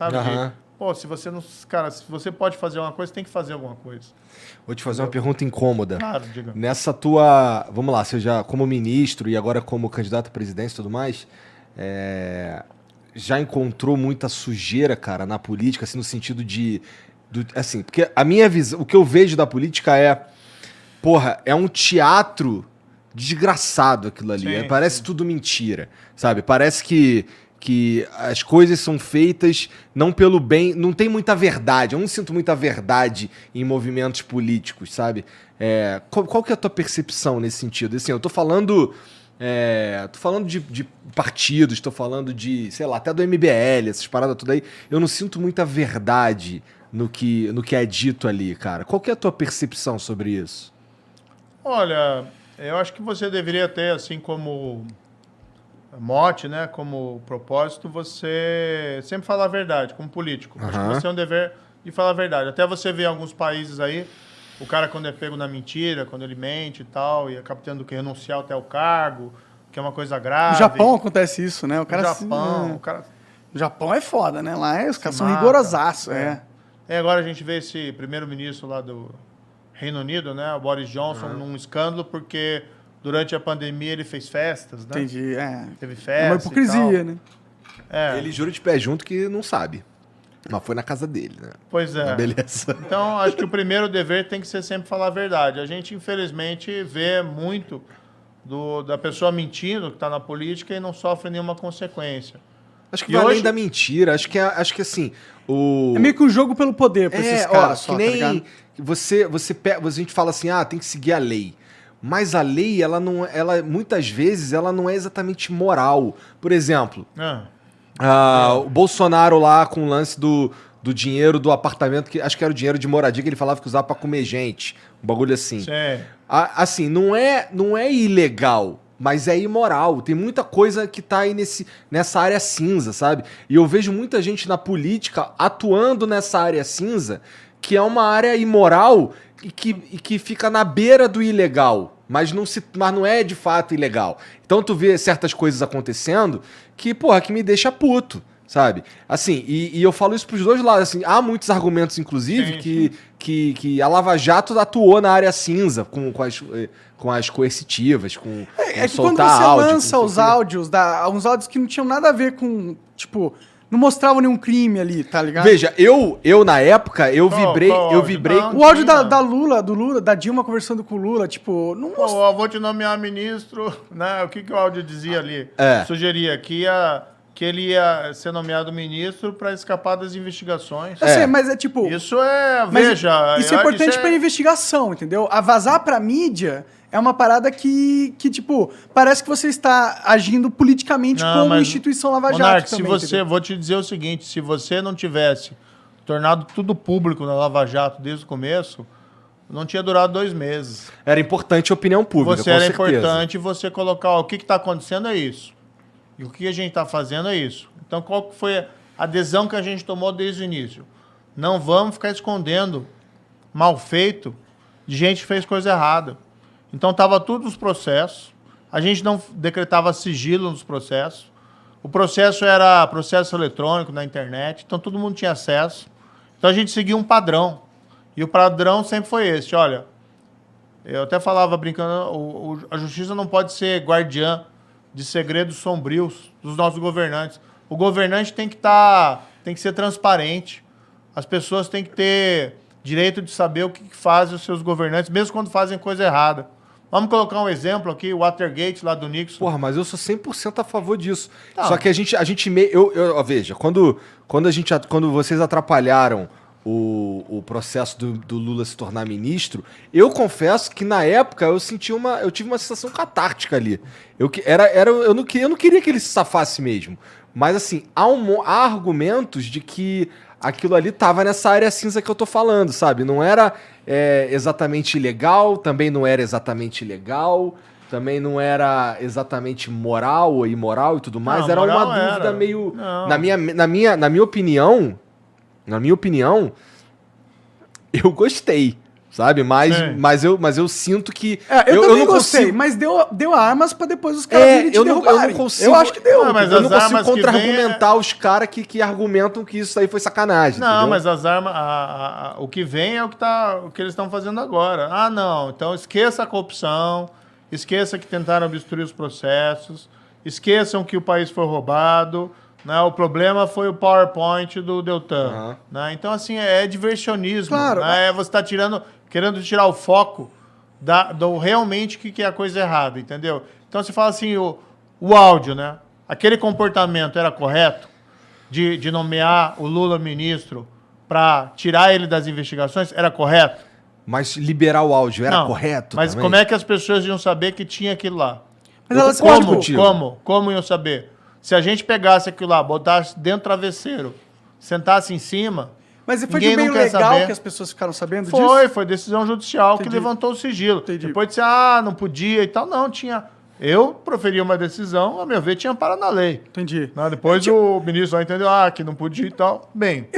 sabe? Aham. Pô, se você não... Cara, se você pode fazer uma coisa, tem que fazer alguma coisa. Vou te fazer uma pergunta incômoda. Claro, diga. Nessa tua... Vamos lá, você já como ministro e agora como candidato à presidência e tudo mais, já encontrou muita sujeira, cara, na política, assim, no sentido de... assim, porque a minha visão... O que eu vejo da política porra, é um teatro desgraçado aquilo ali. Sim, Parece tudo mentira, sabe? Parece que as coisas são feitas não pelo bem, não tem muita verdade. Eu não sinto muita verdade em movimentos políticos, sabe? Qual que é a tua percepção nesse sentido? Assim, eu tô falando de partidos, tô falando de, sei lá, até do MBL, essas paradas tudo aí. Eu não sinto muita verdade no que é dito ali, cara. Qual que é a tua percepção sobre isso? Olha, eu acho que você deveria ter, assim, como mote, né, como propósito, você sempre falar a verdade, como político. Acho que você tem um dever de falar a verdade. Até você vê em alguns países aí, o cara quando é pego na mentira, quando ele mente e tal, e acaba tendo que renunciar até o cargo, que é uma coisa grave. No Japão acontece isso, né? O No Japão, o cara... O Japão é foda, né? Lá os caras são mata. rigorosaços, Agora a gente vê esse primeiro-ministro lá do Reino Unido, né, o Boris Johnson, num escândalo porque durante a pandemia ele fez festas, né? Entendi, Teve festas. É uma hipocrisia, né? Ele jura de pé junto que não sabe. Mas foi na casa dele, né? Pois é. Beleza. Então, acho que o primeiro dever tem que ser sempre falar a verdade. A gente, infelizmente, vê muito da pessoa mentindo, que está na política, e não sofre nenhuma consequência. Acho que vai além da mentira. Acho que assim... É meio que um jogo pelo poder pra esses caras só, que nem tá ligado? a gente fala assim, tem que seguir a lei. Mas a lei, muitas vezes, ela não é exatamente moral. Por exemplo, o Bolsonaro lá com o lance do dinheiro do apartamento, que acho que era o dinheiro de moradia que ele falava que usava pra comer gente. Um bagulho assim. Sim. Assim, não é ilegal, mas é imoral. Tem muita coisa que tá aí nessa área cinza, sabe? E eu vejo muita gente na política atuando nessa área cinza, que é uma área imoral e que fica na beira do ilegal, mas não é de fato ilegal. Então tu vê certas coisas acontecendo que me deixa puto, sabe? Assim, e eu falo isso pros dois lados, assim, há muitos argumentos, inclusive, que a Lava Jato atuou na área cinza com as coercitivas, com Que soltar quando você áudio, lança os áudios, uns áudios que não tinham nada a ver com, tipo, não mostravam nenhum crime ali, tá ligado? Veja, eu na época, eu vibrei Não, O áudio da Lula, da Dilma conversando com o Lula, tipo, não Pô, eu vou te nomear ministro, né? O que o áudio dizia ali? Sugeria que ele ia ser nomeado ministro para escapar das investigações. Eu sei, mas é tipo... Isso veja... Isso é importante pra investigação, entendeu? A vazar pra mídia é uma parada que tipo, parece que você está agindo politicamente como instituição Lava Jato Monark, também. vou te dizer o seguinte, se você não tivesse tornado tudo público na Lava Jato desde o começo, não tinha durado 2 meses. Era importante a opinião pública, Era importante você colocar, o que está acontecendo é isso. E o que a gente está fazendo é isso. Então, qual foi a adesão que a gente tomou desde o início? Não vamos ficar escondendo mal feito de gente que fez coisa errada. Então, estava tudo nos processos. A gente não decretava sigilo nos processos. O processo era processo eletrônico na internet, então todo mundo tinha acesso. Então, a gente seguia um padrão. E o padrão sempre foi esse. Olha, eu até falava brincando, a justiça não pode ser guardiã de segredos sombrios dos nossos governantes. O governante tem que ser transparente. As pessoas têm que ter direito de saber o que fazem os seus governantes, mesmo quando fazem coisa errada. Vamos colocar um exemplo aqui, o Watergate lá do Nixon. Porra, mas eu sou 100% a favor disso. Tá. Só que veja, quando vocês atrapalharam o processo do Lula se tornar ministro, eu confesso que na época eu tive uma sensação catártica ali. Eu não queria que ele se safasse mesmo. Mas assim, há argumentos de que aquilo ali tava nessa área cinza que eu tô falando, sabe? Não era exatamente ilegal, também não era exatamente legal, também não era exatamente moral ou imoral e tudo mais. Era uma dúvida meio... Na minha opinião, eu gostei. sabe? Mas eu sinto que... Eu também não gostei, consigo... mas deu armas pra depois os caras virem te eu não derrubarem. consigo... Eu acho que deu. Não, mas eu não as consigo armas que contra-argumentar os caras que argumentam que isso aí foi sacanagem, Não, entendeu? mas as armas, o que vem é o que eles estão fazendo agora. Ah, não, então esqueça a corrupção, esqueça que tentaram obstruir os processos, esqueçam que o país foi roubado, né? O problema foi o PowerPoint do Deltan. Né? Então, assim, é diversionismo. Claro. Né? Você está querendo tirar o foco do realmente que é a coisa errada, entendeu? Então, você fala assim, o áudio, né? Aquele comportamento era correto de nomear o Lula ministro para tirar ele das investigações? Era correto? Mas liberar o áudio era Não, correto mas também? como é que as pessoas iam saber que tinha aquilo lá? Mas elas Como iam saber? Se a gente pegasse aquilo lá, botasse dentro do travesseiro, sentasse em cima... Mas foi de meio legal que as pessoas ficaram sabendo disso? Foi decisão judicial que levantou o sigilo. Depois disse, não podia e tal. Não, tinha... Eu proferi uma decisão, a meu ver, tinha parado na lei. Entendi. Depois o ministro lá entendeu, que não podia e tal. Bem...